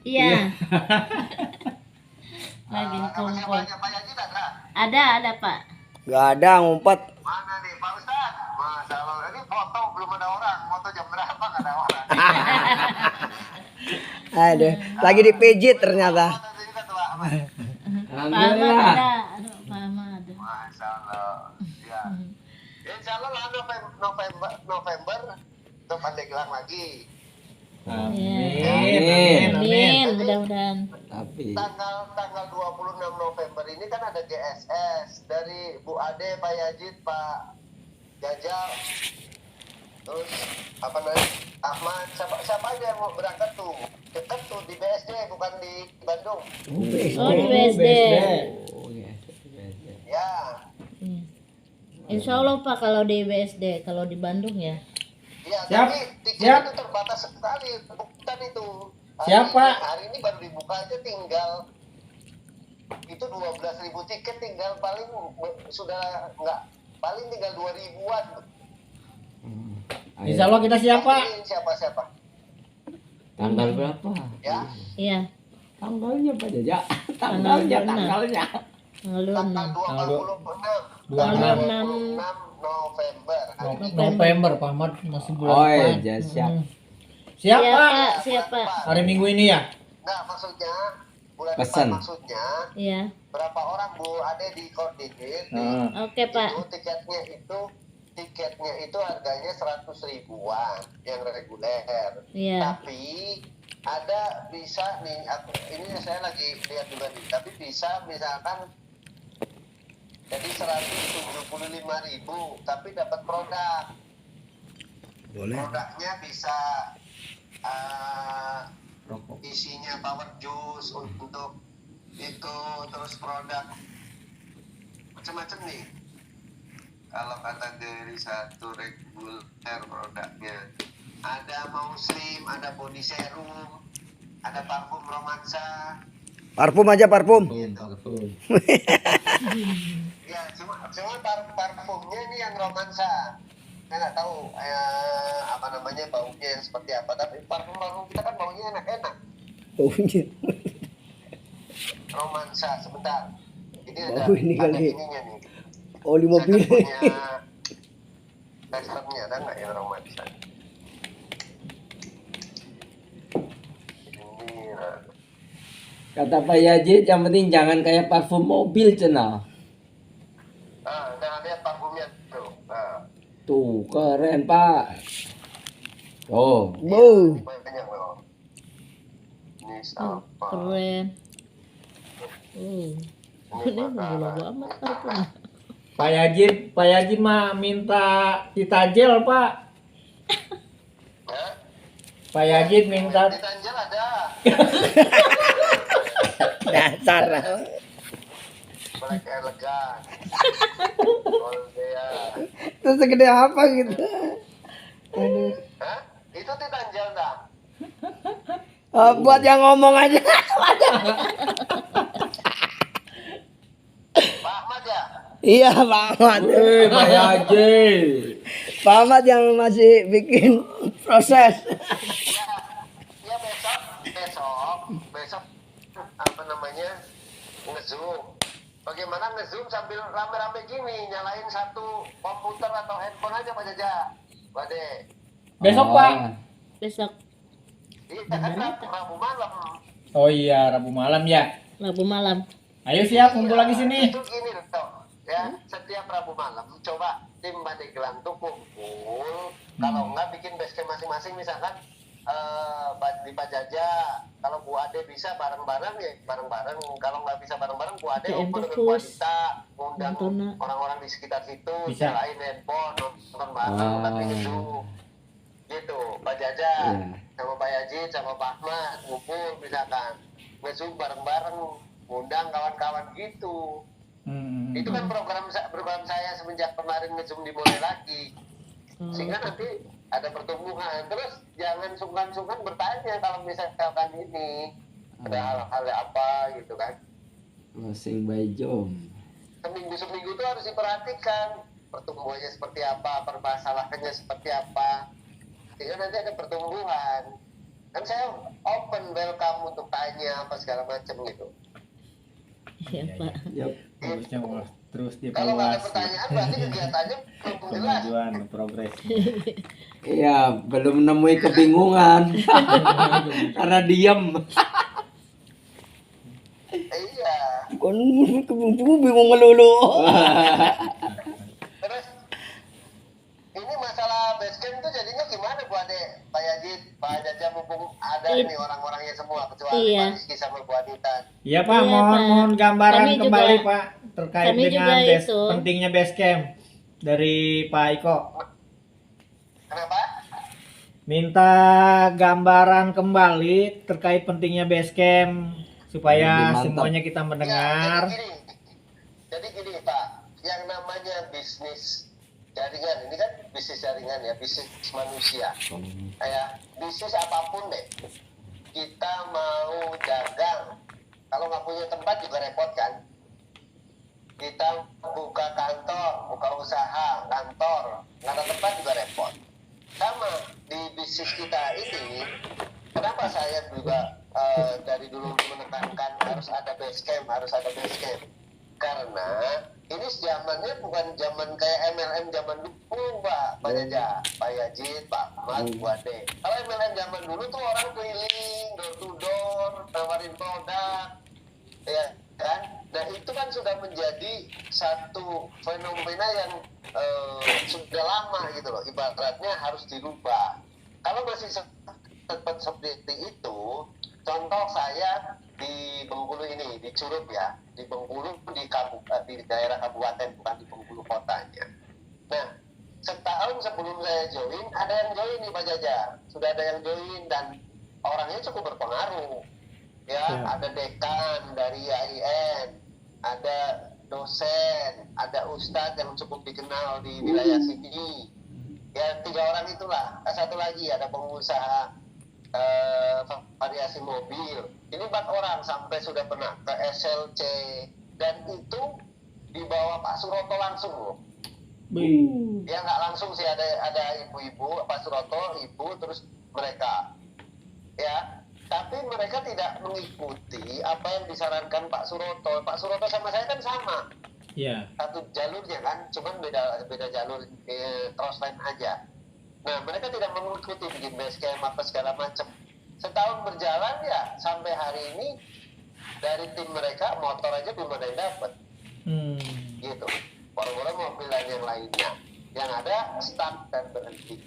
Iya. Lagi kumpul. Ada Pak. Gak ada ngumpet. Mana nih Pak Ustad? Masa Allah, ini foto belum ada orang. Foto jam berapa nggak ada orang? Aduh, lagi dipijit ternyata. Foto juga tuh Pak Ahmad. Pak Ahmad Alhamdulillah. ada. Aduh, Pak Ahmad. Masya Allah. Ya. Insya Allah lah November untuk Pandeglang lagi. Amin. Amin. Mudah-mudahan. Tapi Tanggal 26 November ini kan ada GSS dari Bu Ade, Pak Yajid, Pak Jajal, terus apa namanya Ahmad, siapa aja yang mau berangkat tuh, deket tuh di BSD bukan di Bandung. Oh, di BSD. oh ya. Ya, Iya. Insya Allah Pak kalau di BSD, kalau di Bandung ya. ya Siap, tapi tiket siap. itu terbatas sekali, bukan itu. Siap, Pak. Hari ini baru dibuka aja tinggal itu 12.000 tiket, tinggal paling sudah nggak paling tinggal 2.000-an. Insya Allah kita siap Pak. Siapa? Tanggal berapa? Ya. Iya. Tanggalnya Pak Jaja. Tanggal Tanggalnya. Tanggal 26. Tanggal 26 26 November. Hari ini November Pak Ahmad masih bulan Oh depan. iya, siap. Siap Siap Pak. Pak, siap Pak. Hari Minggu ini ya. Nah, maksudnya bulan Pesan. depan maksudnya Iya. berapa orang Bu Ade dikoordinir Oke Pak. itu tiketnya itu harganya 100 ribuan yang reguler. Iya. Tapi ada bisa nih ini saya lagi lihat juga nih, tapi bisa misalkan jadi 175.000 tapi dapat produk. Boleh. Produknya bisa isinya power juice untuk itu, terus produk macam-macam nih. Kalau kategori satu reguler produknya ada muslim, ada body serum, ada parfum romansa. Parfum aja parfum. Ya cuma parfumnya ini yang romansa. Saya nggak tahu apa namanya baunya yang seperti apa, tapi parfum kita kan baunya enak-enak. Baunya. Romansa sebentar. Ini ada Bau ini ada kali. ininya nih. Oli mobil. Saya punya testernya, ada nggak yang romansa? Ini Kata Pak Yajid yang penting jangan kayak parfum mobil cenah. nah lihat parfumnya tuh. Nah, Tuh keren Pak. Oh, Wow. banyak loh. Ini apa? Keren. Ini Ini makanan. bobo amat parfum. Pak Yajid mah minta ditajel Pak. Ya? Pak Yajid minta Di Tanjel ada. Dasar. Black elegan. Oldea. Itu segede apa gitu. Aduh. Hah? Itu di Tanjel dah. Buat yang ngomong aja. Pak Ahmad ya? Iya Pak Ahmad. Pak Yajid. Pak Ahmad yang masih bikin proses. Ya besok apa namanya ngezoom. Bagaimana ngezoom sambil rame-rame gini, nyalain satu komputer atau handphone aja Pak Jaja. Wade. Besok Pak. Besok Iya kan Rabu malam. Oh iya, Rabu malam ya. Rabu malam. Ayo siap kumpul lagi sini. Itu gini loh. Ya, setiap Rabu malam coba tim Pandeglang tuh kumpul. Kalau enggak bikin basecamp masing-masing, misalkan di Pak Jaja, kalau Bu Ade bisa bareng-bareng ya bareng-bareng. Kalau nggak bisa bareng-bareng, Bu Ade Kayak ngumpul dengan Bu fokus. Adita, ngundang Nonton. orang-orang di sekitar situ, Bisa. nyalain handphone, nonton bareng, tapi itu gitu. Pak Jaja Iya. sama Pak Yajid sama Pak Ahmad ngumpul misalkan nge-zoom bareng-bareng, ngundang kawan-kawan gitu. Itu kan program saya semenjak kemarin nge-zoom dimulai lagi. Sehingga nanti ada pertumbuhan. Terus jangan sungkan-sungkan bertanya kalau misalkan ini ada hal-hal apa gitu kan. Masing by Jom. Seminggu tuh harus diperhatikan pertumbuhannya seperti apa, permasalahannya seperti apa. Sehingga nanti ada pertumbuhan. Kan saya open welcome untuk tanya apa segala macam gitu. Iya, Pak. Yap. Harusnya terus Kalau nggak ada dievaluasi. pertanyaan berarti kegiatannya belum jelas. Kemajuan, progres. Iya, belum menemui kebingungan. Karena diam. Iya. Kan bingung melulu. Terus ini masalah basecamp tuh jadinya gimana Bu Ade, Pak Yazid, Pak Jaja, mumpung ada Iya. nih orang-orangnya semua kecuali Iya. Pak Rizky sama Bu Adita. Iya Pak, Iya, mohon Pak. mohon gambaran Kami juga- kembali Pak terkait kami dengan juga itu. pentingnya base camp dari Pak Iko. Kenapa? Minta gambaran kembali terkait pentingnya base camp supaya Lebih mantap. semuanya kita mendengar. Ya, jadi gini Pak, yang namanya bisnis jaringan ini kan bisnis jaringan ya, bisnis manusia. Kayak bisnis apapun deh, kita mau dagang, kalau nggak punya tempat juga repot kan. Kita buka kantor, buka usaha, kantor, nggak ada tempat juga repot. Sama di bisnis kita ini, kenapa saya juga dari dulu menekankan harus ada base camp, harus ada base camp. Karena ini zamannya bukan zaman kayak MLM zaman dulu, Pak Jaja, Pak Yazid, Pak Ahmad, Bu Ade. Kalau MLM zaman dulu tuh orang keliling, door to door, tawarin produk, ya kan? Nah itu kan sudah menjadi satu fenomena yang sudah lama gitu loh. Ibaratnya harus dirubah. Kalau masih tetap seperti itu, contoh saya di Bengkulu ini, di Curup ya, di Bengkulu di daerah kabupaten, bukan di Bengkulu kotanya. Nah, setahun sebelum saya join, ada yang join nih Pak Jaja, sudah ada yang join dan orangnya cukup berpengaruh. Ya, ada dekan dari AIN, ada dosen, ada ustadz yang cukup dikenal di wilayah sini. Ya, 3 orang itulah. Satu lagi ada pengusaha variasi mobil. Ini 4 orang sampai sudah pernah ke SLC dan itu dibawa Pak Suroto langsung loh. Ya nggak langsung sih, ada ibu-ibu, Pak Suroto, ibu, terus mereka. Ya, tapi mereka tidak mengikuti apa yang disarankan Pak Suroto. Pak Suroto sama saya kan sama. Iya. Satu jalurnya kan, cuman beda jalur cross line aja. Nah, mereka tidak mengikuti bikin base camp apa segala macam. Setahun berjalan ya, sampai hari ini dari tim mereka motor aja belum ada yang dapat. Gitu. Orang-orang mobil dan yang lainnya. Yang ada stuck dan berhenti.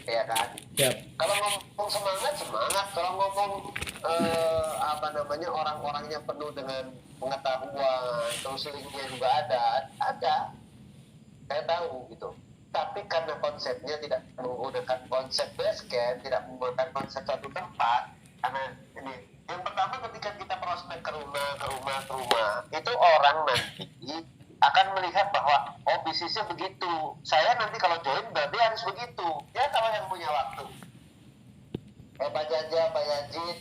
Ya kan? Siap. Kalau ngomong semangat, kalau ngomong orang-orangnya penuh dengan pengetahuan, terus linknya juga ada. Saya tahu gitu. Tapi karena konsepnya tidak menggunakan konsep base camp, tidak menggunakan konsep satu tempat, karena ini yang pertama ketika kita prospek ke rumah, itu orang nanti akan melihat bahwa oh bisnisnya begitu, saya nanti kalau join berarti harus begitu. Ya kalau yang punya waktu, Pak Jaja, Pak Yazid,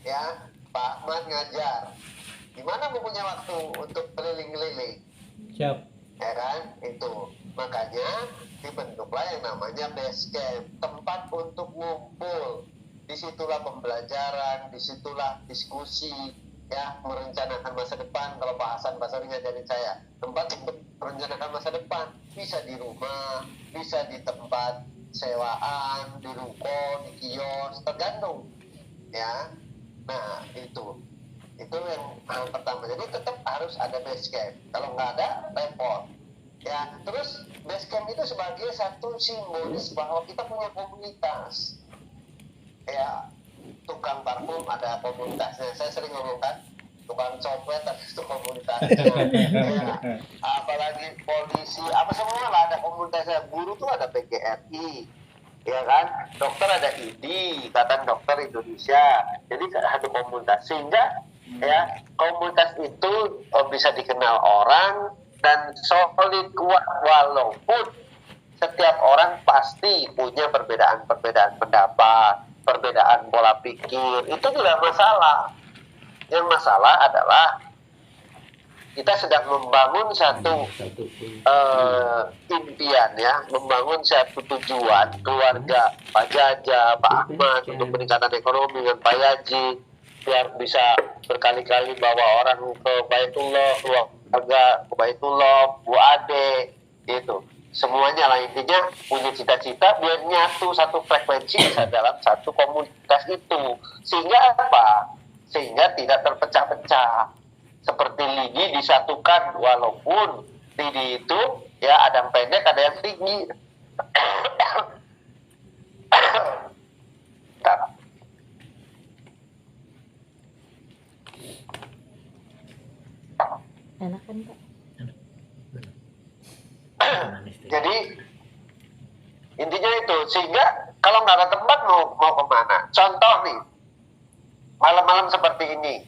ya Pak Ahmad ngajar, gimana mau punya waktu untuk keliling-keliling? Siap. Ya kan, itu makanya dibentuklah yang namanya base camp, tempat untuk ngumpul. Disitulah pembelajaran, disitulah diskusi, ya merencanakan masa depan. Kalau Pak Hasan Basri ngajarin saya, tempat untuk merencanakan masa depan bisa di rumah, bisa di tempat sewaan, di ruko, di kios, tergantung, ya. Nah itu yang pertama. Jadi tetap harus ada base camp. Kalau nggak ada, repot. Ya, terus base camp itu sebagai satu simbolis bahwa kita punya komunitas. Ya, tukang parfum ada komunitasnya. Saya sering ngomong kan, tukang copet itu komunitasnya. Ya, apalagi polisi, apa semua lah ada komunitasnya. Guru tuh ada PGRI, ya kan? Dokter ada IDI, Ikatan Dokter Indonesia. Jadi satu komunitas, sehingga ya komunitas itu bisa dikenal orang dan solid kuat, walaupun setiap orang pasti punya perbedaan pendapat, perbedaan pola pikir, itu tidak masalah. Yang masalah adalah kita sedang membangun satu impian ya, membangun satu tujuan keluarga Pak Jaja, Pak Ahmad untuk peningkatan ekonomi dengan Pak Yaji, biar bisa berkali-kali bawa orang ke Baitullah, keluarga ke Baitullah, Bu Ade, gitu. Semuanya lah intinya punya cita-cita biar nyatu satu frekuensi dalam satu komunitas itu, sehingga apa? Sehingga tidak terpecah-pecah. Seperti lidi disatukan, walaupun lidi itu ya ada yang pendek, ada yang tinggi. Enak kan Pak? Jadi intinya itu, sehingga kalau nggak ada tempat mau kemana? Contoh nih, malam-malam seperti ini,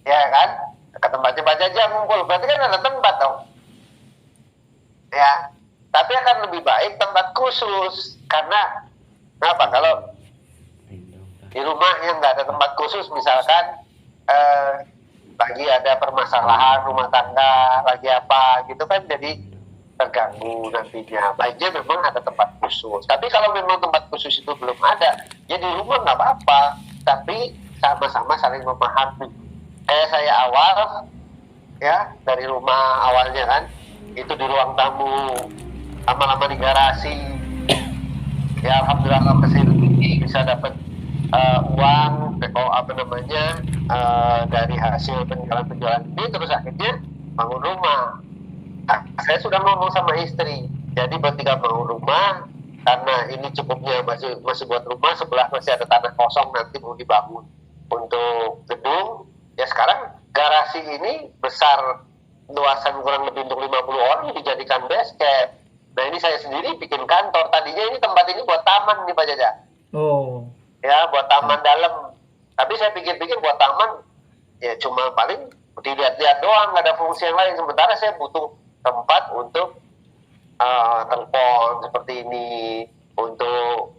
ya kan? Ke tempatnya Pak Jaja ngumpul, berarti kan ada tempat dong. Ya, tapi akan lebih baik tempat khusus, karena apa? Kalau di rumah yang nggak ada tempat khusus, misalkan lagi ada permasalahan rumah tangga, lagi apa gitu kan, jadi terganggu nantinya. Baiknya memang ada tempat khusus. Tapi kalau memang tempat khusus itu belum ada, ya di rumah nggak apa-apa, tapi sama-sama saling memahami. Kayak saya awal ya dari rumah awalnya kan, itu di ruang tamu, lama-lama di garasi, ya alhamdulillah kesini bisa dapat uang dari hasil penjualan ini, terus akhirnya bangun rumah. Nah, saya sudah ngomong sama istri, jadi bertiga bangun rumah, karena ini cukupnya masih buat rumah, sebelah masih ada tanah kosong nanti mau dibangun untuk gedung. Ya sekarang garasi ini besar, luasan kurang lebih untuk 50 orang dijadikan base camp. Nah ini saya sendiri bikin kantor. Tadinya ini tempat ini buat taman nih Pak Jaja. Oh. Ya buat taman dalam. Tapi saya pikir-pikir buat taman ya cuma paling dilihat-lihat doang, nggak ada fungsi yang lain. Sementara saya butuh tempat untuk telepon seperti ini, untuk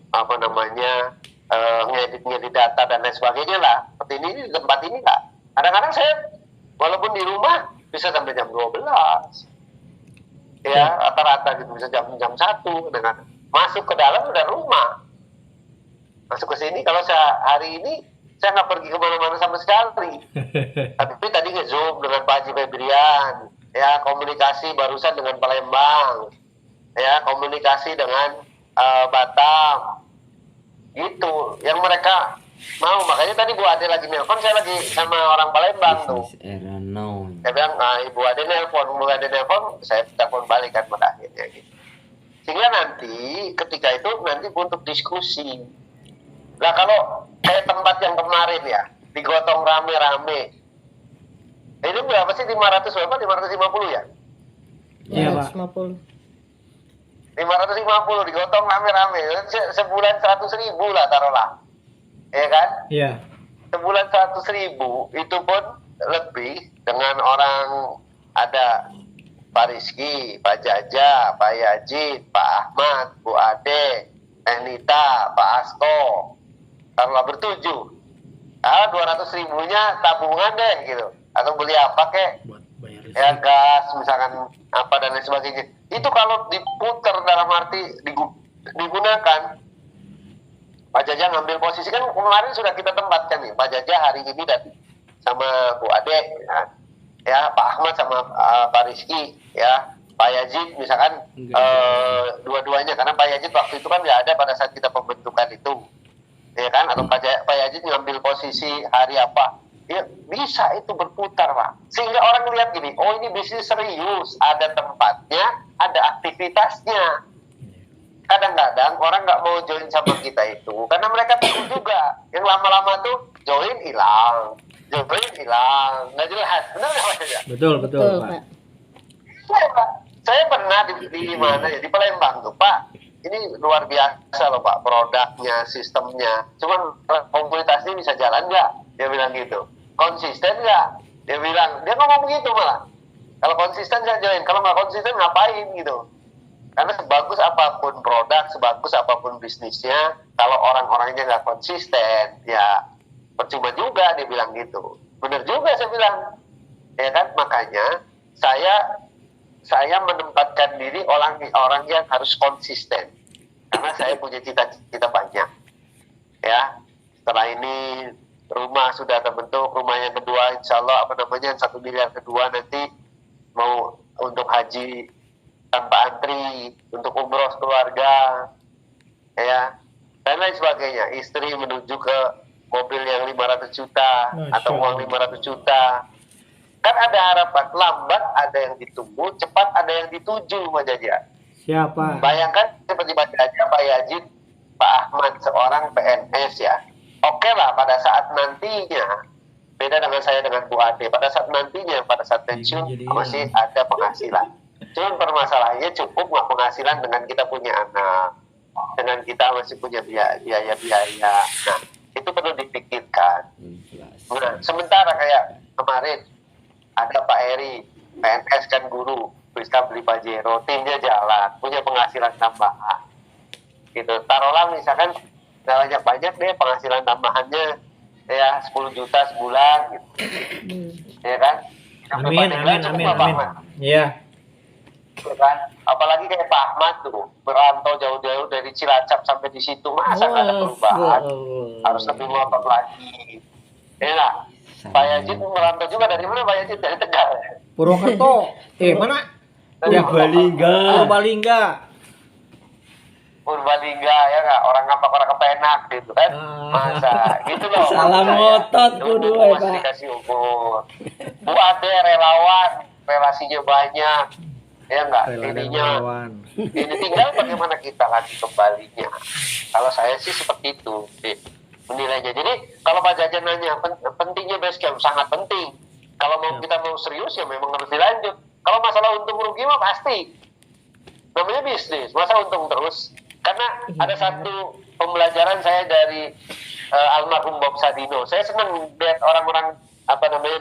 ngedit data dan lain sebagainya lah. Seperti ini di tempat ini nggak. Kadang-kadang saya walaupun di rumah bisa sampai jam 12. Ya, rata-rata gitu bisa jam 1 dengan masuk ke dalam udah rumah. Masuk ke sini kalau hari ini saya nggak pergi kemana-mana sama sekali. Tapi tadi nge-zoom dengan Pak Haji Febrian, ya komunikasi barusan dengan Palembang, ya komunikasi dengan Batam, gitu. Yang mereka mau, makanya tadi Bu Ade lagi nelpon, saya lagi sama orang Palembang tuh. Saya bilang, Ibu Ade nelpon, saya telepon balik kan pada akhirnya gitu. Sehingga nanti ketika itu nanti untuk diskusi. Nah kalau kayak tempat yang kemarin ya, digotong rame-rame. Ini berapa sih, 500 berapa? 550 ya? Iya Pak. 550 digotong rame-rame. Sebulan 100.000 lah taruhlah. Ya kan? Iya. Sebulan 100.000 itu pun lebih dengan orang, ada Pak Rizky, Pak Jaja, Pak Yajid, Pak Ahmad, Bu Ade, Nita, Pak Asto, taruhlah bertujuh. 200.000-nya tabungan deh gitu, atau beli apa kek, Buat bayar ya listrik. gas misalkan apa dan lain sebagainya. Itu kalau diputar dalam arti digunakan. Pak Jaja ngambil posisi, kan kemarin sudah kita tempatkan nih, Pak Jaja hari ini dan sama Bu Ade, ya Pak Ahmad sama Pak Rizky, ya Pak Yazid misalkan dua-duanya, karena Pak Yazid waktu itu kan nggak ada pada saat kita pembentukan itu, ya kan, atau Pak Yazid ngambil posisi hari apa, ya bisa itu berputar Pak, sehingga orang lihat gini, oh ini bisnis serius, ada tempatnya, ada aktivitasnya. Kadang-kadang orang nggak mau join sama kita itu karena mereka takut juga. Yang lama-lama tuh join hilang, nggak jelas. Benar nggak Mas Jaja? Betul betul Pak. Pak. Ya, Pak. Saya pernah di mana ya, di Palembang tuh Pak. Ini luar biasa loh Pak, produknya, sistemnya. Cuman komunitas ini bisa jalan nggak? Dia bilang gitu. Konsisten nggak? Dia bilang. Dia ngomong begitu malah. Kalau konsisten saya join, kalau nggak konsisten ngapain gitu. Karena sebagus apapun produk, sebagus apapun bisnisnya, kalau orang-orangnya nggak konsisten, ya percuma juga, dia bilang gitu. Bener juga saya bilang. Ya kan, makanya saya menempatkan diri orang yang harus konsisten, karena saya punya cita-cita banyak. Ya, setelah ini rumah sudah terbentuk, rumah yang kedua insya Allah yang 1 miliar kedua nanti mau untuk haji tanpa antri, untuk umroh keluarga, ya, dan lain sebagainya. Istri menuju ke mobil yang 500 juta atau uang 500 juta. Kan ada harapan, lambat ada yang ditunggu, cepat ada yang dituju, Pak Jaja. Siapa? Bayangkan seperti Pak Jaja, Pak Yazid, Pak Ahmad, seorang PNS ya. Oke lah, pada saat nantinya, beda dengan saya dengan Bu Ade, pada saat nantinya, pada saat pensiun masih ada penghasilan. Cuman permasalahannya cukup nggak penghasilan dengan kita punya anak, dengan kita masih punya biaya-biaya. Nah, itu perlu dipikirkan. Nah, sementara kayak kemarin ada Pak Eri, PNS kan guru, bisa beli Pajero, timnya jalan, punya penghasilan tambahan. Gitu. Taruhlah misalkan banyak deh penghasilan tambahannya ya 10 juta sebulan gitu. Ya kan? Amin. Iya. Ya kan? Apalagi kayak Pak Ahmad tuh, merantau jauh-jauh dari Cilacap sampai di situ, masa nggak ada perubahan? Harus lebih ngotot lagi. Ya nggak? Pak Yazid merantau juga dari mana Pak Yazid? Dari Tegal. Purwokerto. Mana? Purbalingga. Purbalingga ya nggak? Orang Ngapak, orang Kepenak gitu kan? Masa? Gitu loh. Salam ngotot kudu masih Pak. dikasih umur. Bu Ade relawan, relasinya banyak. Ya nggak? Ininya. Ini tinggal bagaimana kita lagi kembalinya. Kalau saya sih seperti itu menilainya. Jadi kalau Pak Jajan nanya pentingnya basecamp, sangat penting. Kalau kita mau serius ya memang harus dilanjut. Kalau masalah untung rugi mah pasti. Namanya bisnis, masa untung terus? Karena ada satu pembelajaran saya dari almarhum Bob Sadino. Saya senang lihat orang-orang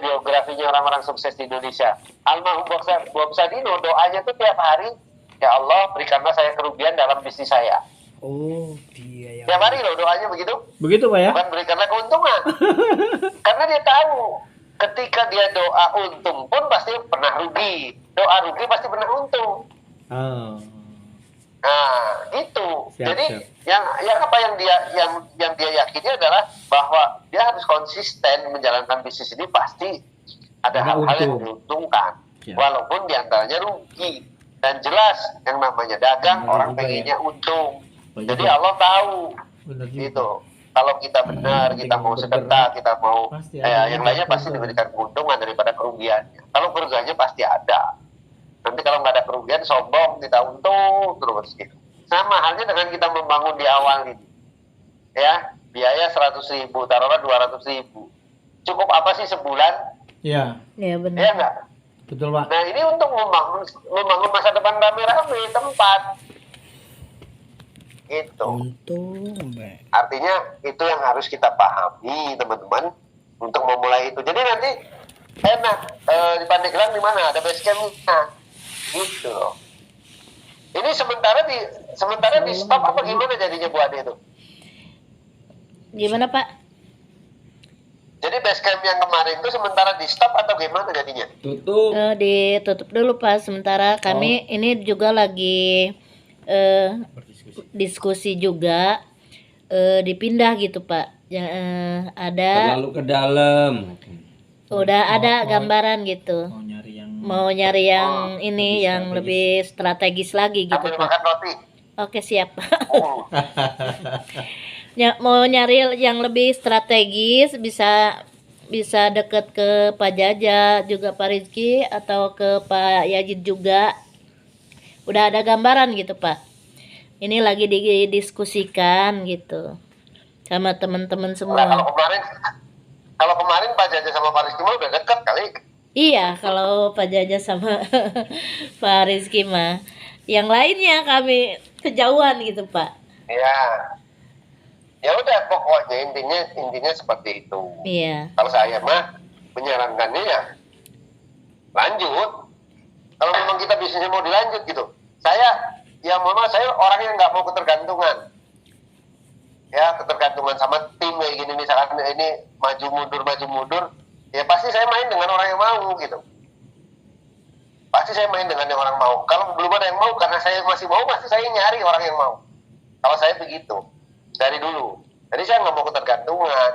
biografinya orang-orang sukses di Indonesia. Almarhum Bob Sadino doanya tuh tiap hari, ya Allah berikanlah saya kerugian dalam bisnis saya. Oh, dia ya. Tiap hari loh doanya begitu. Begitu Pak ya? Bukan berikanlah keuntungan. Karena dia tahu ketika dia doa untung pun pasti pernah rugi. Doa rugi pasti pernah untung. Oh. Nah, gitu. Siap. Jadi yang dia yakini adalah bahwa dia harus konsisten menjalankan bisnis ini, pasti ada hal-hal yang diuntungkan. Siap. Walaupun diantaranya rugi. Dan jelas yang namanya dagang orang pengennya untung. Jadi Allah tahu gitu. Kalau kita benar, kita mau sedekah, kita mau yang lainnya pasti diberikan keuntungan daripada kerugiannya. Kalau kerugiannya pasti ada. Nanti kalau nggak ada kerugian, sombong, kita untung terus gitu. Sama halnya dengan kita membangun di awal ini. Ya, biaya 100.000, taruhlah 200.000. Cukup apa sih sebulan? Iya. Iya benar. Ya nggak? Betul Pak. Nah ini untuk membangun masa depan rame-rame tempat. Gitu. Artinya itu yang harus kita pahami teman-teman untuk memulai itu. Jadi nanti enak di Pandeglang di mana ada base campnya, gitu loh. Ini sementara di stop apa gimana jadinya Bu Ade itu? Gimana Pak? Jadi base camp yang kemarin itu sementara di stop atau gimana jadinya? Tutup. Ditutup dulu Pak. Sementara kami ini juga lagi diskusi juga dipindah gitu Pak. Ada Terlalu ke dalam. udah ada gambaran gitu. Mau nyari yang lebih ini yang strategis. lebih strategis lagi gitu Sambil Pak. makan roti. Oke siap. Oh. Mau nyari yang lebih strategis, bisa deket ke Pak Jaja juga, Pak Rizky, atau ke Pak Yazid juga. Udah ada gambaran gitu Pak. Ini lagi didiskusikan gitu sama teman-teman semua. Nah, kalau kemarin Pak Jaja sama Pak Rizky udah deket kali. Iya, kalau Pak Jaja sama Pak Rizky mah. Yang lainnya kami kejauhan gitu Pak. Iya. Ya udah, pokoknya intinya seperti itu. Iya. Kalau saya mah menyarankannya ya lanjut. Kalau memang kita bisnisnya mau dilanjut gitu. Saya orang yang nggak mau ketergantungan. Ya, ketergantungan sama tim kayak gini, misalkan ini maju mundur. ya pasti saya main dengan orang yang mau gitu. Pasti saya main dengan yang orang mau. Kalau belum ada yang mau, karena saya masih mau, pasti saya nyari orang yang mau. Kalau saya begitu dari dulu. Jadi saya nggak mau ketergantungan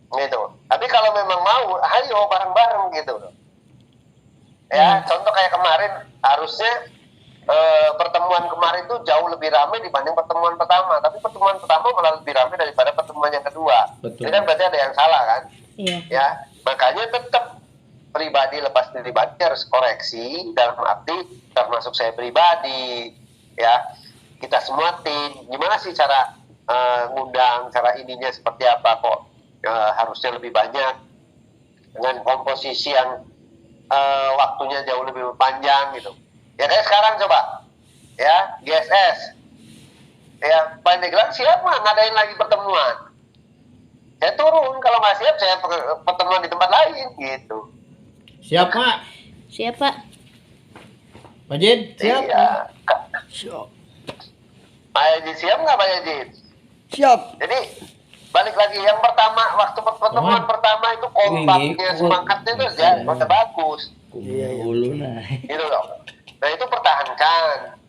gitu. Tapi kalau memang mau, ayo bareng-bareng gitu. Ya, contoh kayak kemarin harusnya pertemuan kemarin itu jauh lebih ramai dibanding pertemuan pertama. Tapi pertemuan pertama malah lebih ramai daripada pertemuan yang kedua. Betul. Ini kan berarti ada yang salah kan? Iya. Ya, makanya tetap pribadi lepas pribadi harus koreksi dalam arti termasuk saya pribadi, ya kita semua tim. Gimana sih cara ngundang, cara ininya seperti apa kok harusnya lebih banyak dengan komposisi yang waktunya jauh lebih panjang gitu. Ya kayak sekarang coba, ya GSS, ya Pandeglang siap mah ngadain lagi pertemuan. Saya turun, kalau nggak siap saya pertemuan di tempat lain gitu. Siap, Pak. Siap, Pak. Pak Jid, siap. Iya. Siap. Pak Yajid siap nggak Pak Yajid? Siap. Jadi balik lagi yang pertama, waktu pertemuan pertama itu kompaknya, semangatnya itu ya udah bagus. Dulu nah. Gitu loh. Nah itu pertahankan.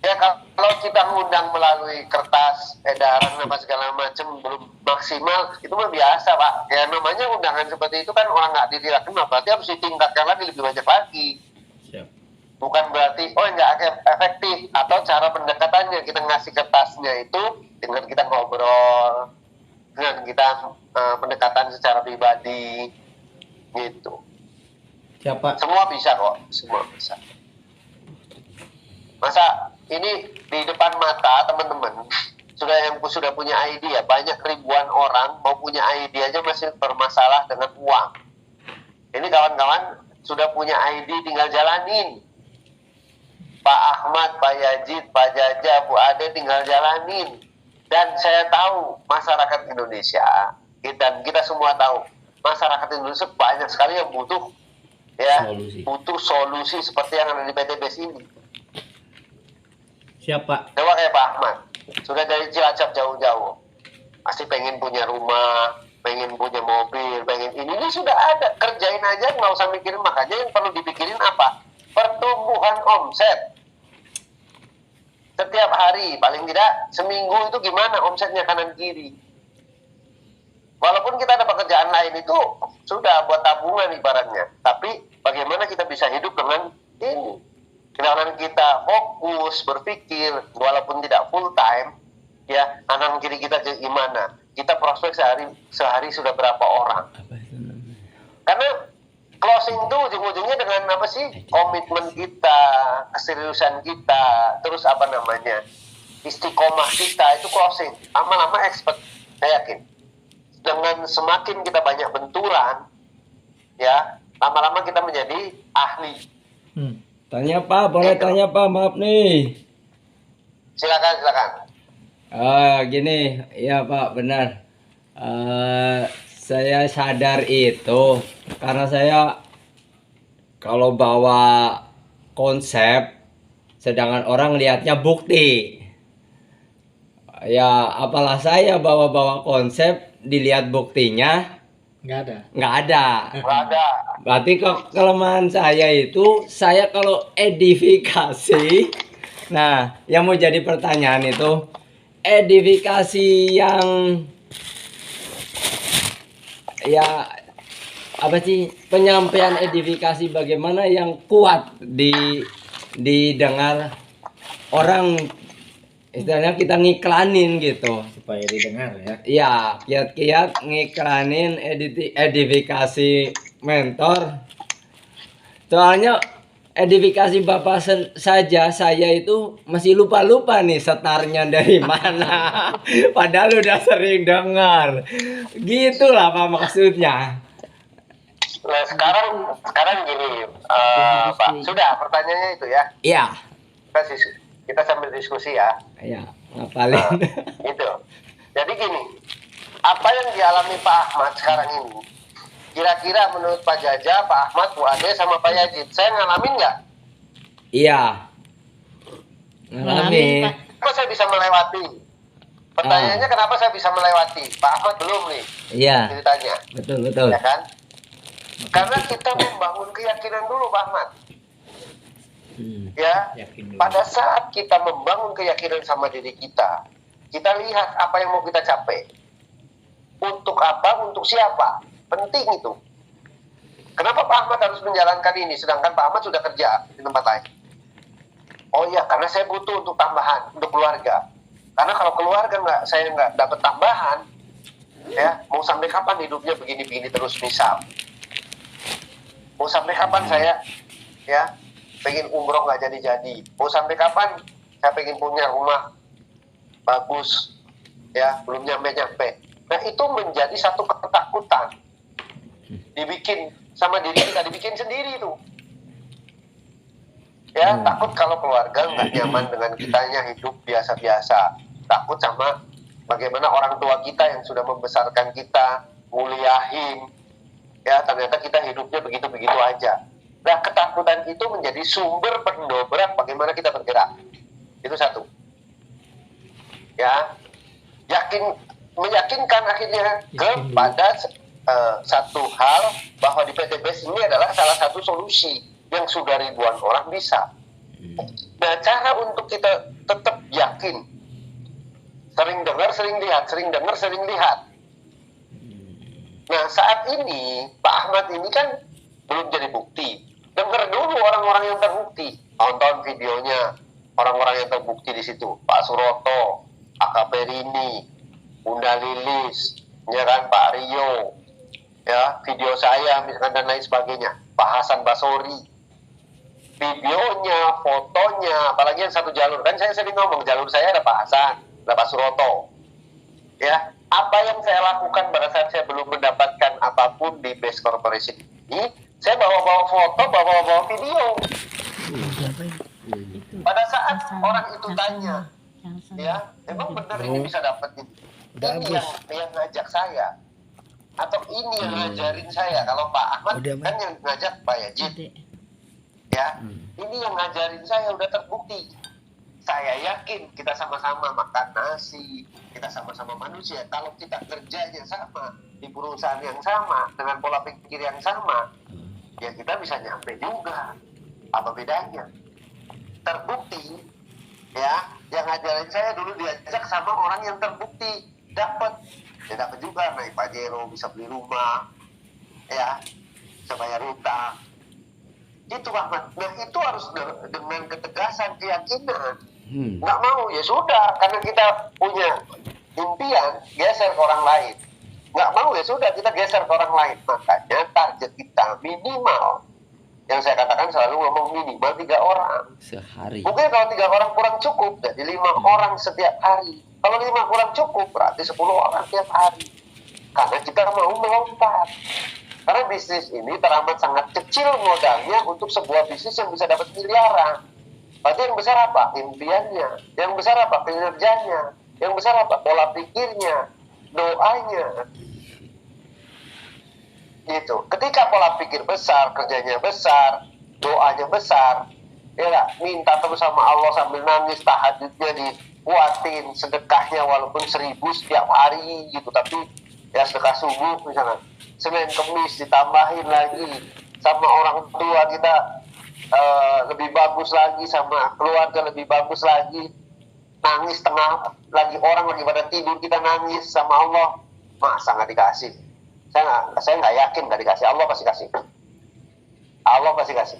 Ya kalau kita ngundang melalui kertas, edaran apa segala macam belum maksimal, itu mah biasa Pak. Ya namanya undangan seperti itu kan orang nggak ditilakkan, berarti harus ditingkatkan lagi lebih banyak lagi. Siap. Bukan berarti nggak efektif atau cara pendekatannya kita ngasih kertasnya itu dengan kita ngobrol, dengan kita pendekatan secara pribadi, gitu. Siap, Pak. Semua bisa kok, semua bisa. Masa ini di depan mata teman-teman sudah punya ID ya, banyak ribuan orang mau punya ID aja masih bermasalah dengan uang. Ini kawan-kawan sudah punya ID tinggal jalanin. Pak Ahmad, Pak Yajid, Pak Jaja, Bu Ade tinggal jalanin. Dan saya tahu masyarakat Indonesia, kita semua tahu masyarakat Indonesia banyak sekali yang butuh butuh solusi seperti yang ada di PTBS ini. Siap, Pak. Coba kayak Pak Ahmad, sudah dari Cilacap jauh-jauh, masih pengen punya rumah, pengen punya mobil, pengen ini sudah ada, kerjain aja, nggak usah mikirin. Makanya yang perlu dipikirin apa? Pertumbuhan omset. Setiap hari, paling tidak seminggu itu gimana omsetnya kanan kiri. Walaupun kita ada pekerjaan lain itu sudah buat tabungan ibaratnya, tapi bagaimana kita bisa hidup dengan ini? Dengan kita fokus berpikir, walaupun tidak full time, ya kanan kiri kita gimana? Kita prospek sehari sudah berapa orang? Karena closing itu ujung-ujungnya dengan apa sih? Komitmen kita, keseriusan kita, terus apa namanya? Istiqomah kita itu closing. Lama-lama expert, saya yakin. Dengan semakin kita banyak benturan, ya lama-lama kita menjadi ahli. Tanya Pak, boleh tanya Pak, maaf nih. Silakan. Gini, ya Pak, benar. Saya sadar itu karena saya kalau bawa konsep, sedangkan orang lihatnya bukti. Ya, apalah saya bawa konsep, dilihat buktinya Nggak ada. nggak ada. Nggak ada. Berarti kelemahan saya itu, saya kalau edifikasi, nah yang mau jadi pertanyaan itu, edifikasi yang ya apa sih, penyampaian edifikasi bagaimana yang kuat didengar orang, istilahnya kita ngiklanin gitu. Supaya didengar ya. Ya, kiat-kiat ngiklanin edifikasi mentor. Soalnya edifikasi Bapak saja saya itu masih lupa-lupa nih setarnya dari mana. Padahal udah sering dengar. Gitulah Pak maksudnya. Nah sekarang gini, Pak, sudah pertanyaannya itu ya. Iya. Kita sambil diskusi ya. Iya, ngapalin. Itu. Jadi gini, apa yang dialami Pak Ahmad sekarang ini, kira-kira menurut Pak Jaja, Pak Ahmad, Bu Ade, sama Pak Yajid, saya ngalamin nggak? Iya. Ngalamin. Pak. Kenapa saya bisa melewati? Pertanyaannya kenapa saya bisa melewati? Pak Ahmad belum nih Iya. ceritanya, Betul. ya kan? Karena kita membangun keyakinan dulu, Pak Ahmad. Ya, Yakin dulu. pada saat kita membangun keyakinan sama diri kita lihat apa yang mau kita capai. Untuk apa, untuk siapa. Penting itu. Kenapa Pak Ahmad harus menjalankan ini, sedangkan Pak Ahmad sudah kerja di tempat lain? Oh iya, karena saya butuh untuk tambahan, untuk keluarga. Karena kalau keluarga saya nggak dapat tambahan, ya mau sampai kapan hidupnya begini-begini terus, misal. Mau sampai kapan saya, ya, pengen umroh nggak jadi-jadi. Mau sampai kapan saya pengen punya rumah bagus, ya, belum nyampe-nyampe. Nah, itu menjadi satu ketakutan. Dibikin sama diri kita, dibikin sendiri itu. Ya, takut kalau keluarga nggak nyaman dengan kitanya, hidup biasa-biasa. Takut sama bagaimana orang tua kita yang sudah membesarkan kita, nguliahin. Ya, ternyata kita hidupnya begitu-begitu aja. Nah, ketakutan itu menjadi sumber pendobrak bagaimana kita bergerak. Itu satu. Ya, meyakinkan akhirnya kepada satu hal bahwa di PTBS ini adalah salah satu solusi yang sudah ribuan orang bisa. Nah, cara untuk kita tetap yakin, sering dengar, sering lihat, sering dengar, sering lihat. Nah, saat ini Pak Ahmad ini kan belum jadi bukti. Dengar dulu orang-orang yang terbukti, tonton videonya orang-orang yang terbukti di situ. Pak Suroto, AKP Rini, Bunda Lilis, ya kan, Pak Rio, ya, video saya misalkan dan lain sebagainya, Pak Hasan Basori, videonya, fotonya, apalagi yang satu jalur, kan saya sering ngomong jalur saya ada Pak Hasan, ada Pak Suroto, ya. Apa yang saya lakukan pada saat saya belum mendapatkan apapun di Base Corporation ini, saya bawa-bawa foto, bawa-bawa video. Pada saat orang itu tanya, ya, emang benar ini bisa dapat ini? Ini yang ngajak saya, atau ini yang ngajarin saya. Kalau Pak Ahmad kan yang ngajak Pak Yajid, ya, ini yang ngajarin saya udah terbukti. Saya yakin kita sama-sama makan nasi, kita sama-sama manusia. Kalau kita kerjanya sama, di perusahaan yang sama, dengan pola pikir yang sama, ya kita bisa nyampe juga. Apa bedanya? Terbukti, ya, yang ngajarin saya dulu diajak sama orang yang terbukti, dapat. Ya dapat juga, naik Pajero, bisa beli rumah, ya, bisa bayar utang. Itu Pak Ahmad. Nah, itu harus dengan ketegasan, keyakinan. Nggak mau, ya sudah, karena kita punya impian, geser ke orang lain. Nggak mau, ya sudah, kita geser ke orang lain. Makanya target kita minimal, yang saya katakan selalu ngomong minimal 3 orang. Sehari. Mungkin kalau 3 orang kurang cukup, jadi 5 orang setiap hari. Kalau 5 kurang cukup, berarti 10 orang setiap hari. Karena kita mau melompat. Karena bisnis ini teramat sangat kecil modalnya untuk sebuah bisnis yang bisa dapat miliaran. Berarti yang besar apa? Impiannya. Yang besar apa? Kinerjanya. Yang besar apa? Pola pikirnya, doanya. Gitu. Ketika pola pikir besar, kerjanya besar, doanya besar, ya gak? Minta terus sama Allah sambil nangis, tahajudnya dikuatin, sedekahnya walaupun 1000 setiap hari gitu, tapi ya sedekah subuh misalnya, Senin Kemis ditambahin lagi, sama orang tua kita lebih bagus lagi, sama keluarga lebih bagus lagi, nangis tengah lagi orang lagi pada tidur, kita nangis sama Allah, masa nggak dikasih? Saya nggak yakin nggak dikasih. Allah pasti kasih. Allah pasti kasih.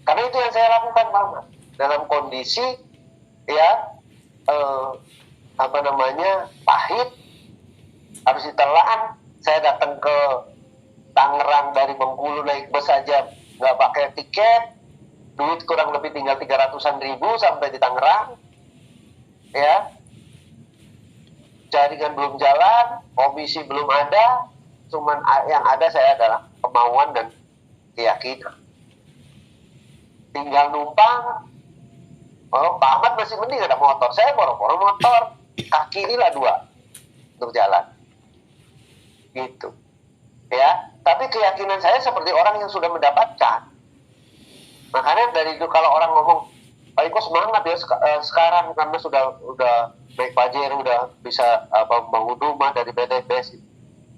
Karena itu yang saya lakukan, Pak, dalam kondisi ya pahit, harus ditelan. Saya datang ke Tangerang dari Bengkulu naik bus aja nggak pakai tiket, duit kurang lebih tinggal 300-an ribu sampai di Tangerang, ya, jaringan belum jalan, komisi belum ada, cuman yang ada saya adalah kemauan dan keyakinan. Tinggal numpang. Oh, Pak Ahmad masih mending ada motor, saya boro-boro motor, kaki inilah 2 untuk jalan, gitu, ya. Tapi keyakinan saya seperti orang yang sudah mendapatkan. Makanya dari itu kalau orang ngomong, Pak Iko semangat ya sekarang karena sudah naik Pajero, udah bisa bangun rumah dari PTBS.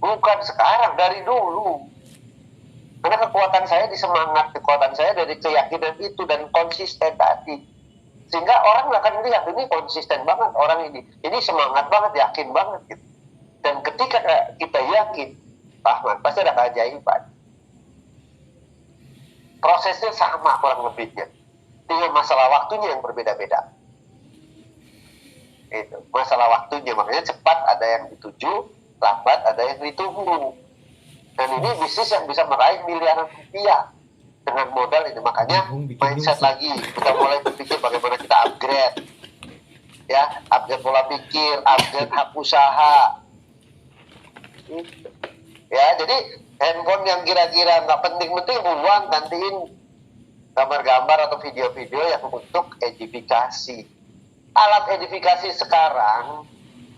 Bukan sekarang, dari dulu. Karena kekuatan saya dari keyakinan itu dan konsisten tadi. Sehingga orang akan melihat ini konsisten banget orang ini semangat banget, yakin banget gitu. Dan ketika kita yakin, Pak Ahmad, pasti ada keajaiban. Prosesnya sama kurang lebihnya, dengan masalah waktunya yang berbeda-beda. Itu masalah waktunya, makanya cepat ada yang dituju, lambat ada yang ditunggu. Dan ini bisnis yang bisa meraih miliaran rupiah dengan modal ini. Makanya mindset lagi, kita mulai berpikir bagaimana kita upgrade, ya, upgrade pola pikir, upgrade hak usaha. Ya, jadi handphone yang kira-kira nggak penting-penting buang, gantiin gambar-gambar atau video-video yang untuk edifikasi. Alat edifikasi sekarang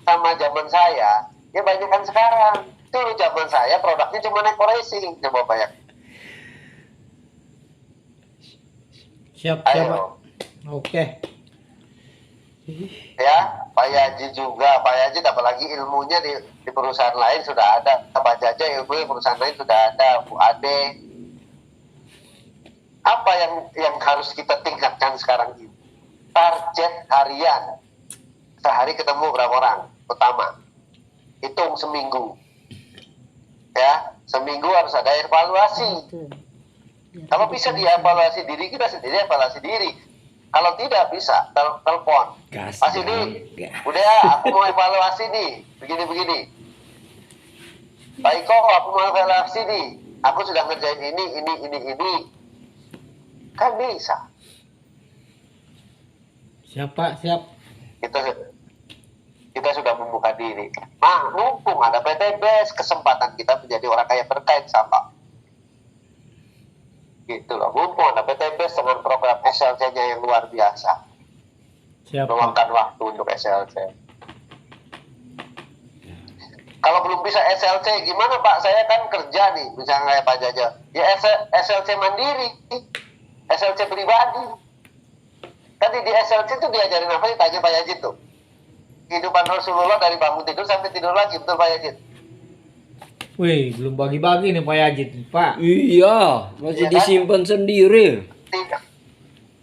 sama zaman saya, ya banyak kan sekarang. Dulu zaman saya produknya cuma neko racing, coba bayangin. Siap, Ayo. Oke. Ya, Pak Yaji juga, Pak Yaji apalagi ilmunya di perusahaan lain sudah ada, Pak Jaja ilmu di perusahaan lain sudah ada, Bu Ade. Apa yang harus kita tingkatkan sekarang ini? Target harian, sehari ketemu berapa orang? Pertama, hitung seminggu. Ya, seminggu harus ada evaluasi. Kalau bisa dievaluasi diri kita sendiri, evaluasi diri. Kalau tidak bisa, telepon. Pak Sidi, udah ya, aku mau evaluasi nih, begini-begini. Pak Iko, aku mau evaluasi nih, aku sudah ngerjain ini. Kan bisa. Siap, Pak, siap. Kita sudah membuka diri. Mumpung ada PTBS, kesempatan kita menjadi orang kaya berkait sama. Gitu loh, mumpung ada PTBS dengan program SLC-nya yang luar biasa. Siap, Pak. Meluangkan waktu untuk SLC. Kalau belum bisa SLC, gimana Pak? Saya kan kerja nih, misalnya kayak Pak Jaja. Ya SLC mandiri, SLC pribadi. Tadi di SLC itu diajarin apa? Tanya Pak Yazid tuh. Kehidupan Rasulullah dari bangun tidur sampai tidur lagi, betul Pak Yazid? Wih, belum bagi-bagi nih Pak Yazid, Pak. Iya, masih Iya kan? disimpan sendiri.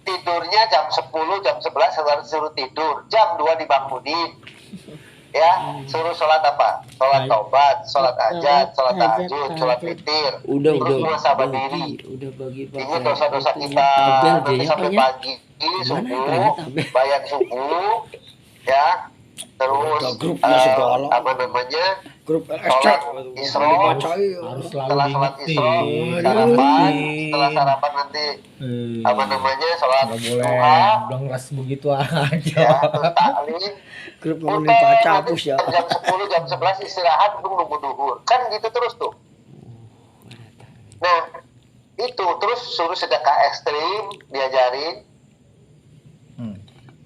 Tidurnya jam 10, jam 11 harus suruh tidur. Jam 2 dibangunin. Ya, suruh sholat apa? Sholat taubat, sholat hajat, sholat tahajud, sholat witir. Udah muhasabah bagi, diri. udah bagi Ingat dosa-dosa kita Tabel nanti dia, sampai Pak, ya? pagi, subuh, tabel? bayar subuh, ya. Terus grupnya segala. apa namanya? Grup Sholat isro, Harus selalu setelah sholat diingetin. isro, sarapan, setelah sarapan nanti apa namanya? Sholat Nggak boleh duha, blengras begitu aja. ya, terus taklim. Grup Udah, memenuhi pacar nanti hapus ya. jam 10, jam 11 istirahat untuk nunggu duhur. Kan gitu terus tuh. Nah, itu terus suruh sedekah ekstrim, diajarin.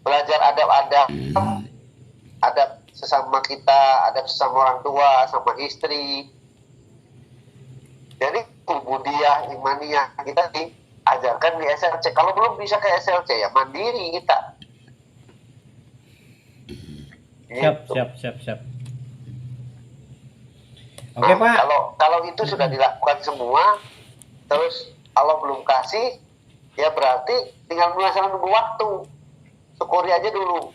Belajar adab-adab, adab sesama kita, adab sesama orang tua, sama istri. Jadi ubudiyah, imaniyah kita diajarkan di SLC. Kalau belum bisa ke SLC ya mandiri kita. Siap, Gitu. siap. Oke, Nah, Pak. Kalau itu sudah dilakukan semua, terus Allah belum kasih, ya berarti tinggal nunggu waktu. Syukuri aja dulu.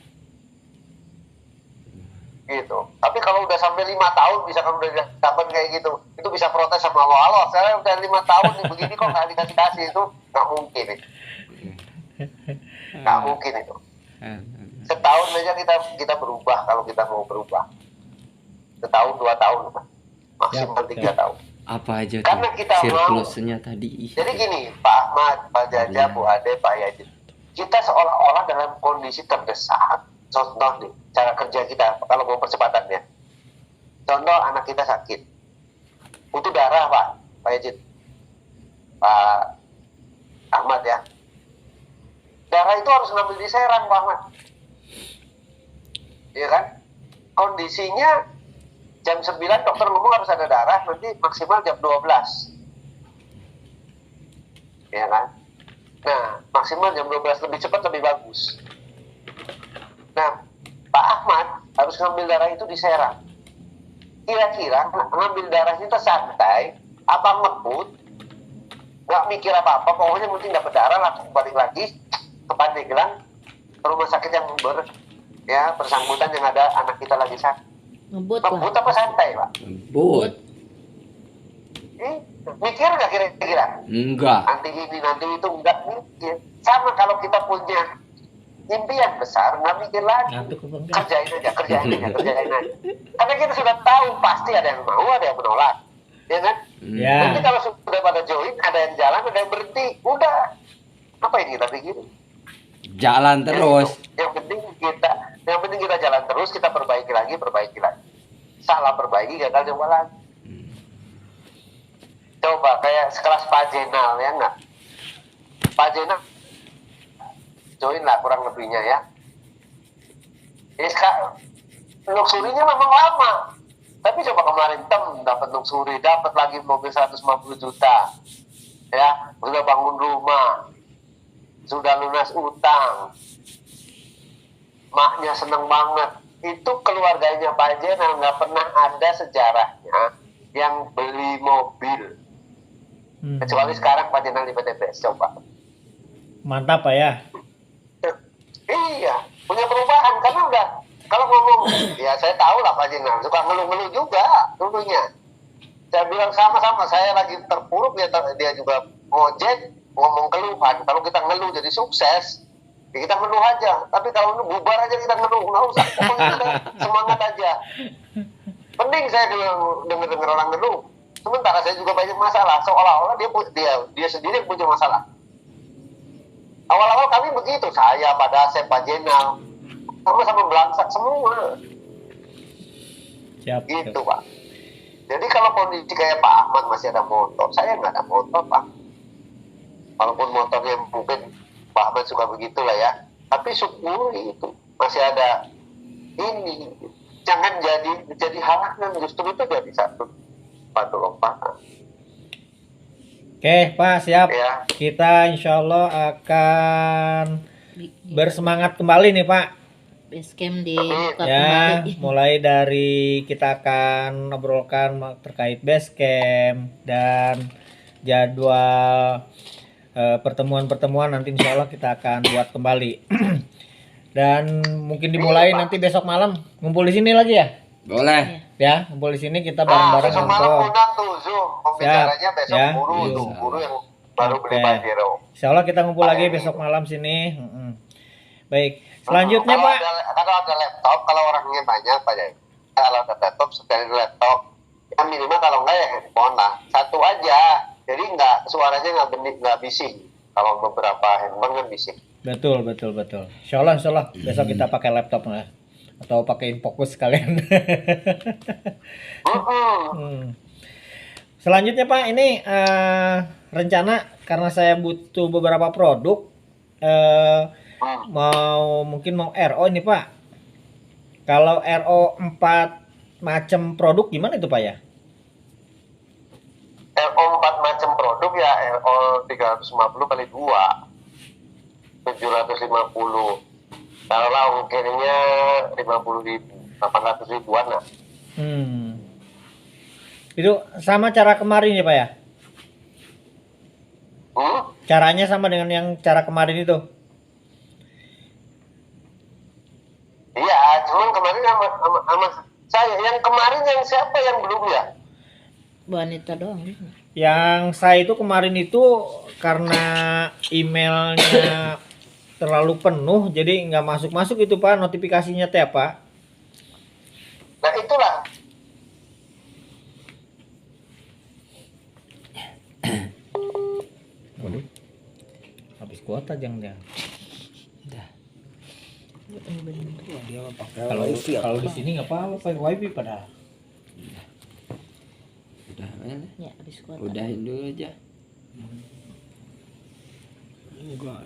Gitu. Tapi kalau udah sampai 5 tahun, misalkan udah dapat kayak gitu, itu bisa protes sama Allah. Saya udah 5 tahun nih begini kok nggak dikasih itu, nggak mungkin itu. Nggak mungkin itu. Setahun aja kita berubah kalau kita mau berubah. Setahun 2 tahun, maksimal 3 tahun. Apa aja Karena tuh kita surplusnya tadi? Jadi gini, Pak Ahmad, Pak Jaja, Bu Ade, Pak Yazid, kita seolah-olah dalam kondisi terdesak. Contoh nih, cara kerja kita kalau mau percepatannya. Contoh anak kita sakit, butuh darah Pak Yazid, Pak Ahmad ya. Darah itu harus ngambil di Serang, Pak Ahmad. Iya kan? Kondisinya jam 9 dokter ngomong harus ada darah, nanti maksimal jam 12. Ya kan? Nah, maksimal jam 12, lebih cepat lebih bagus. Nah, Pak Ahmad harus ngambil darah itu di Serang. Kira-kira ngambil darahnya itu santai, apa ngebut, nggak mikir apa-apa, pokoknya penting dapat darah langsung balik lagi ke Pandeglang, ke rumah sakit yang bersangkutan yang ada anak kita lagi sakit. Ngebut lah. Ngebut apa santai, Pak? Ngebut. Mikir nggak kira-kira? Enggak. Nanti ini, nanti itu, nggak mikir. Sama kalau kita punya impian besar, nggak mikir lagi. Kerjain aja. Karena kita sudah tahu pasti ada yang mau, ada yang menolak. Ya kan? Ya. Nanti kalau sudah pada join, ada yang jalan, ada yang berhenti. Udah. Apa yang kita pikirin? Jalan terus. Yang penting kita jalan terus, kita perbaiki lagi. Salah perbaiki, gagal coba lagi. Coba kayak sekelas Pak Jenal, ya enggak? Pak Jenal join lah kurang lebihnya ya. Luxurinya memang lama. Tapi coba kemarin dapat luxury, dapat lagi mobil 150 juta. Ya, sudah bangun rumah. Sudah lunas utang. Maknya seneng banget. Itu keluarganya Pak Jenal nggak pernah ada sejarahnya yang beli mobil. Kecuali sekarang Pak Jenal di PTPS, coba. Mantap Pak ya. Iya, punya perubahan karena udah kalau ngomong, ya saya tahu lah Pak Jenal suka ngeluh-ngeluh juga dulunya. Saya bilang sama-sama, saya lagi terpuruk, dia juga ngojek, ngomong keluhan. Kalau kita ngeluh jadi sukses, ya kita ngeluh aja. Tapi kalau bubar aja kita ngeluh, nggak usah. Pokoknya kita semangat aja. Penting saya denger orang ngeluh. Sementara saya juga banyak masalah, seolah-olah dia sendiri yang punya masalah. Awal-awal kami begitu, saya, Pak Dasep, Pak Jenal, sama-sama belangsak semua. Siap. Gitu, Pak. Jadi kalau kondisi kayak Pak Ahmad masih ada motor, saya nggak ada motor, Pak. Walaupun motornya mungkin Pak Ahmad suka begitulah ya, tapi syukuri itu masih ada ini. Jangan jadi halangan, justru itu jadi satu lompatan. Oke Pak, siap. Ya. Kita insya Allah akan bersemangat kembali nih Pak. Basecamp dibuka Ya, kembali. mulai dari kita akan ngobrolkan terkait basecamp dan jadwal pertemuan-pertemuan nanti insya Allah kita akan buat kembali. Dan mungkin dimulai nanti besok malam ngumpul di sini lagi ya. Boleh. Ya, ngumpul di sini kita bareng-bareng Besok malam nonton. undang tuh Zoom. Pembicaranya besok Ya. guru yang baru beli Pajero. Insya Allah kita ngumpul lagi besok malam sini. Baik, selanjutnya kalau Pak. Kalau ada laptop, kalau orangnya banyak Pak ya. Kalau ada laptop, setelin laptop. Ya minimal kalau enggak ya handphone lah. Satu aja. Jadi suaranya nggak bising. Kalau beberapa handphone kan bising. Betul. Insya Allah besok kita pakai laptop lah. Atau pakai Infocus sekalian. Selanjutnya Pak, ini rencana karena saya butuh beberapa produk, mungkin mau RO ini Pak. Kalau RO 4 macam produk gimana itu Pak ya? RO 4 macam produk ya RO 350 kali 2 750. Kalau ongkirnya 50.000, 800 ribuan lah. Itu sama cara kemarin ya Pak ya? Caranya sama dengan yang cara kemarin itu? Iya, cuman kemarin sama saya. Yang kemarin yang siapa yang belum ya? Bu Anita doang. Yang saya itu kemarin itu karena emailnya terlalu penuh jadi nggak masuk itu Pak notifikasinya teh Pak. Nah itulah. Waduh, habis kuota jangan. Kalau di sini nggak apa-apa pakai wifi padahal. Udah mana? Ya, habis kuota. Udahin dulu aja. Enggak.